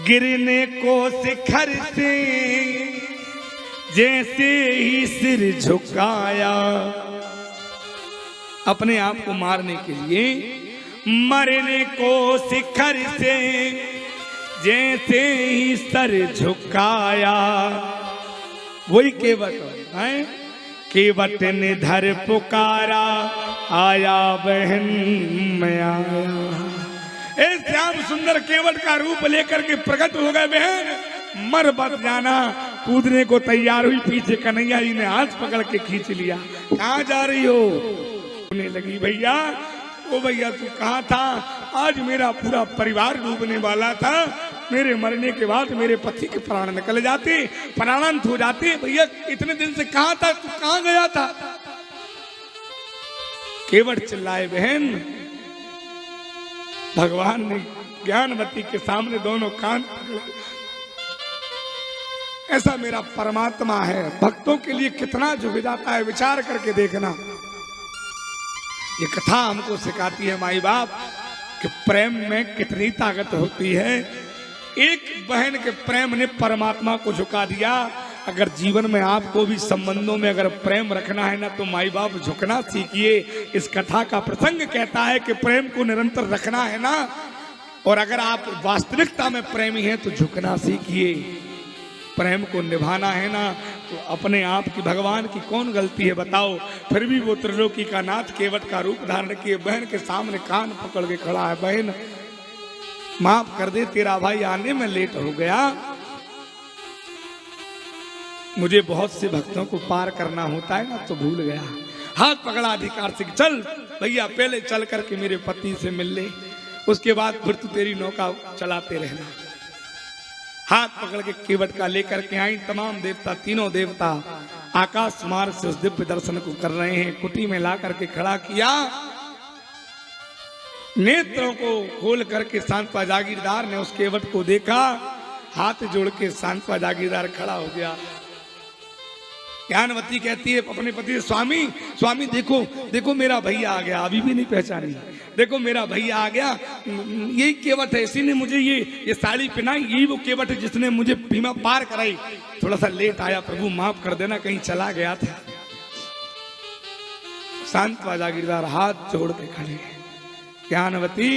गिरने को शिखर से जैसे ही सिर झुकाया, अपने आप को मारने के लिए, मरने को शिखर से जैसे ही सर झुकाया, वही केवट है। केवट ने धर पुकारा, आया बहन मैं आया। ए श्याम सुंदर केवट का रूप लेकर के प्रकट हो गए बहन। मर बच जाना। कूदने को तैयार हुई, पीछे कन्हैया जी ने हाथ पकड़ के खींच लिया। कहाँ जा रही हो? डूबने लगी। भैया ओ भैया तू कहाँ था? आज मेरा पूरा परिवार डूबने वाला था। मेरे मरने के बाद मेरे पति के प्राण निकल जाते, प्राणांत हो जाते। भैया इतने दिन से कहाँ था तू? कहाँ गया था? केवट चिल्लाए बहन। भगवान ने ज्ञानवती के सामने दोनों कान पकड़े। ऐसा मेरा परमात्मा है, भक्तों के लिए कितना झुक जाता है, विचार करके देखना। ये कथा हमको सिखाती है माई बाप कि प्रेम में कितनी ताकत होती है। एक बहन के प्रेम ने परमात्मा को झुका दिया। अगर जीवन में आपको भी संबंधों में अगर प्रेम रखना है ना, तो माई बाप झुकना सीखिए। इस कथा का प्रसंग कहता है कि प्रेम को निरंतर रखना है ना, और अगर आप वास्तविकता में प्रेमी हैं तो झुकना सीखिए। प्रेम को निभाना है ना, तो अपने आप की, भगवान की कौन गलती है बताओ? फिर भी वो त्रिलोकी का नाथ केवट का रूप धारण किए बहन के सामने कान पकड़ के खड़ा है। बहन माफ कर दे, तेरा भाई आने में लेट हो गया। मुझे बहुत से भक्तों को पार करना होता है ना, तो भूल गया। हाथ पकड़ा अधिकार से, चल भैया पहले चल करके मेरे पति से मिल ले, उसके बाद फिर तू तेरी नौका चलाते रहना। हाथ पकड़ के केवट का लेकर के आई। तमाम देवता, तीनों देवता आकाश मार्ग से उस दिव्य दर्शन को कर रहे हैं। कुटी में ला करके खड़ा किया। नेत्रों को खोल करके सांतवा जागीरदार ने उस केवट को देखा। हाथ जोड़ के सांतवा जागीरदार खड़ा हो गया। ज्ञानवती कहती है अपने पति से, स्वामी स्वामी देखो देखो मेरा भैया आ गया। अभी भी नहीं पहचानी। देखो मेरा भैया आ गया, यही केवट है, इसी ने मुझे ये साड़ी पहनाई, यही वो केवट है जिसने मुझे भीमा पार कराई। थोड़ा सा लेट आया, प्रभु माफ कर देना, कहीं चला गया था। सांतवा जागीरदार हाथ जोड़ के खड़े। ज्ञानवती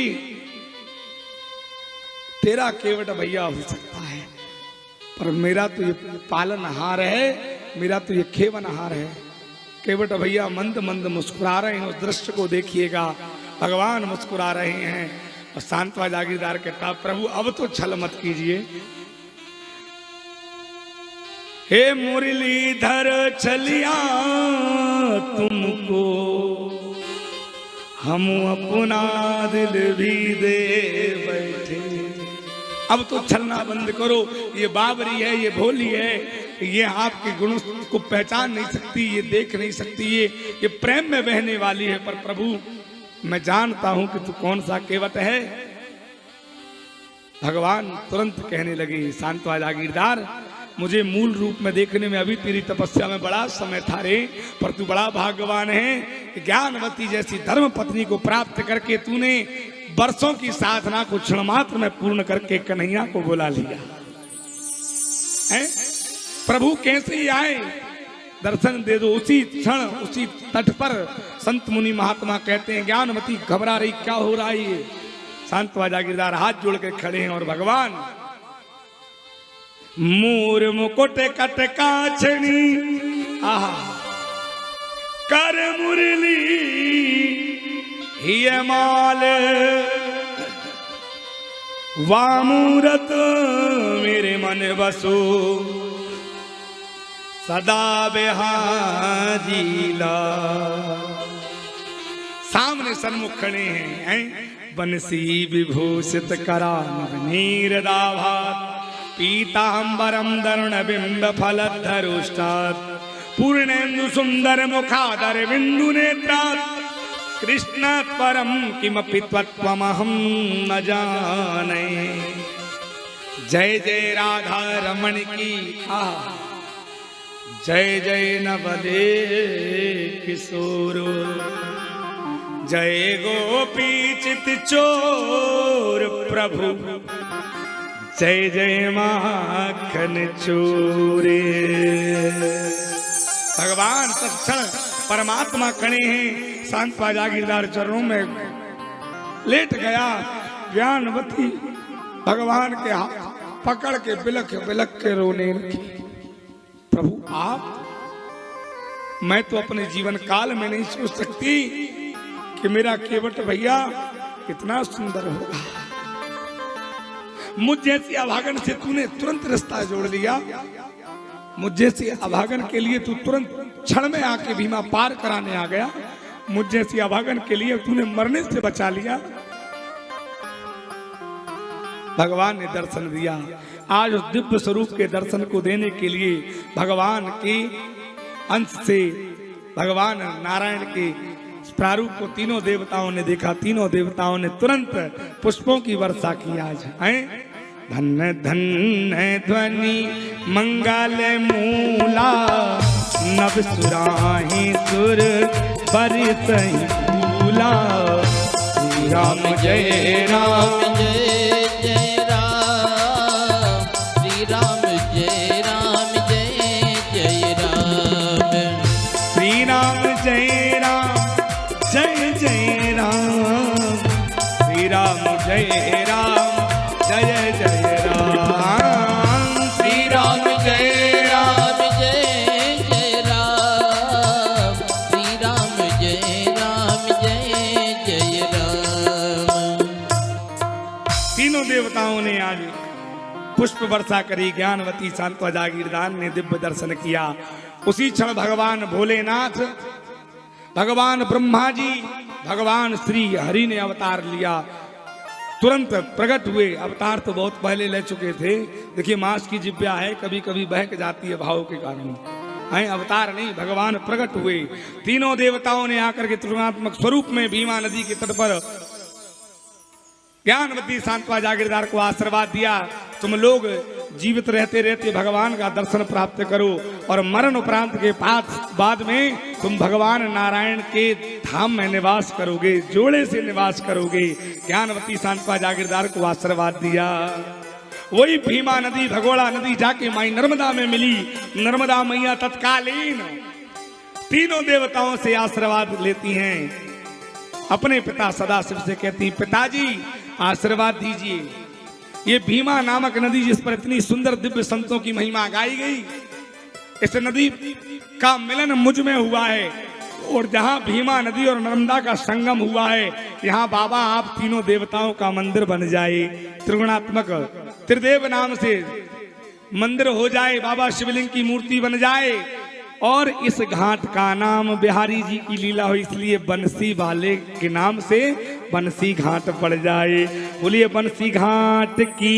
तेरा केवट भैया हो सकता है, पर मेरा तो ये पालनहार है, मेरा तो ये खेवनहार है। केवट भैया मंद मंद मुस्कुरा रहे हैं। उस दृश्य को देखिएगा, भगवान मुस्कुरा रहे हैं। और सांतवा जागीरदार कहता, प्रभु अब तो छल मत कीजिए। हे मुरलीधर छलिया तुमको हम अपना दिल भी दे बैठे। अब तो छलना बंद करो। ये बाबरी है, ये भोली है, ये आपके गुणों को पहचान नहीं सकती, ये देख नहीं सकती, ये प्रेम में बहने वाली है। पर प्रभु मैं जानता हूं कि तू कौन सा केवट है। भगवान तुरंत कहने लगे, सांतवा जागीरदार मुझे मूल रूप में देखने में अभी तेरी तपस्या में बड़ा समय था रे, पर तू बड़ा भाग्यवान है। ज्ञानवती जैसी धर्म पत्नी को प्राप्त करके तूने वर्षों की साधना को क्षण मात्र में पूर्ण करके कन्हैया को बुला लिया है। प्रभु कैसे ही आए, दर्शन दे दो उसी क्षण, उसी तट पर। संत मुनि महात्मा कहते हैं ज्ञानवती घबरा रही, क्या हो रहा है ये? सांतवा जागीरदार हाथ जोड़ के खड़े हैं और भगवान मूर मुकुट कट काछनी आहा कर मुरली हिय माल वामूरत मेरे मन बसो सदा बेहाजीला। सामने सन्मुख खड़े हैं। बंसी विभूषित करा नवनीर दाभात पीतांबरम दरुण बिंब फलधरुष्टात् पूर्णेन्दु सुंदर मुखादर बिंदु नेत्रात् कृष्ण परम किमपि त्वत्वमहं न जाने। जय जय राधा रमण की जय जय नवले किशोर जय गोपी चित चोर प्रभु जय जय माखन चोरे। भगवान तत्क्षण परमात्मा खड़े हैं, शांत जागीरदार चरणों में लेट गया। ज्ञानवती भगवान के हाथ पकड़ के बिलख बिलख के रोने लगी। प्रभु आप, मैं तो अपने जीवन काल में नहीं सोच सकती कि मेरा केवट भैया इतना सुंदर होगा। मुझ जैसी अभागन से तूने तुरंत रिश्ता जोड़ लिया। मुझ जैसी अभागन के लिए तू तुरंत क्षण में आके भीमा पार कराने आ गया। मुझ जैसी अभागन के लिए तूने मरने से बचा लिया। भगवान ने दर्शन दिया। आज उस दिव्य स्वरूप के दर्शन को देने के लिए भगवान के अंश से भगवान नारायण के प्रारूप को तीनों देवताओं ने देखा। तीनों देवताओं ने तुरंत पुष्पों की वर्षा की। आज हैं धन्य धन्य ध्वनि मंगल मूला, नव सुराही सुर बरसहि फूला। श्री राम जय राम जय जय राम, श्री राम जय राम जय जय राम। श्री राम जय राम जय जय राम। श्री राम जय राम जय जय राम। श्री राम जय राम जय जय राम, श्री राम जय राम जय जय राम। तीनों देवताओं ने आज पुष्प वर्षा करी। ज्ञानवती शांत जागीरदान ने दिव्य दर्शन किया। उसी क्षण भगवान भोलेनाथ, भगवान ब्रह्मा जी, भगवान श्री हरि ने अवतार लिया। तुरंत प्रकट हुए। अवतार तो बहुत पहले ले चुके थे। देखिए मांस की जिब्या है, कभी कभी बहक जाती है भाव के कारण। हैं अवतार नहीं, भगवान प्रकट हुए। तीनों देवताओं ने आकर के त्रिगुणात्मक स्वरूप में भीमा नदी के तट पर ज्ञानवती शांतवा जागीरदार को आशीर्वाद दिया। तुम लोग जीवित रहते रहते भगवान का दर्शन प्राप्त करो और मरण उपरांत के बाद में तुम भगवान नारायण के धाम में निवास करोगे, जोड़े से निवास करोगे। ज्ञानवती शांतवा जागीरदार को आशीर्वाद दिया। वही भीमा नदी, भगोड़ा नदी जाके माई नर्मदा में मिली। नर्मदा मैया तत्कालीन तीनों देवताओं से आशीर्वाद लेती हैं। अपने पिता सदाशिव से कहती, पिताजी आशीर्वाद दीजिए। ये भीमा नामक नदी जिस पर इतनी सुंदर दिव्य संतों की महिमा गाई गई, इस नदी का मिलन मुझ में हुआ है। और जहाँ भीमा नदी और नर्मदा का संगम हुआ है, यहाँ बाबा आप तीनों देवताओं का मंदिर बन जाए। त्रिगुणात्मक त्रिदेव नाम से मंदिर हो जाए, बाबा शिवलिंग की मूर्ति बन जाए। और इस घाट का नाम बिहारी जी की लीला हो, इसलिए बंसी वाले के नाम से बंसी घाट पड़ जाए। बोलिए बंसी घाट की,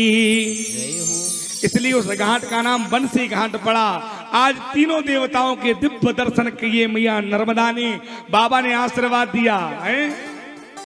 इसलिए उस घाट का नाम बंसी घाट पड़ा। आज तीनों देवताओं के दिव्य दर्शन किए मैया नर्मदा ने, बाबा ने आशीर्वाद दिया है।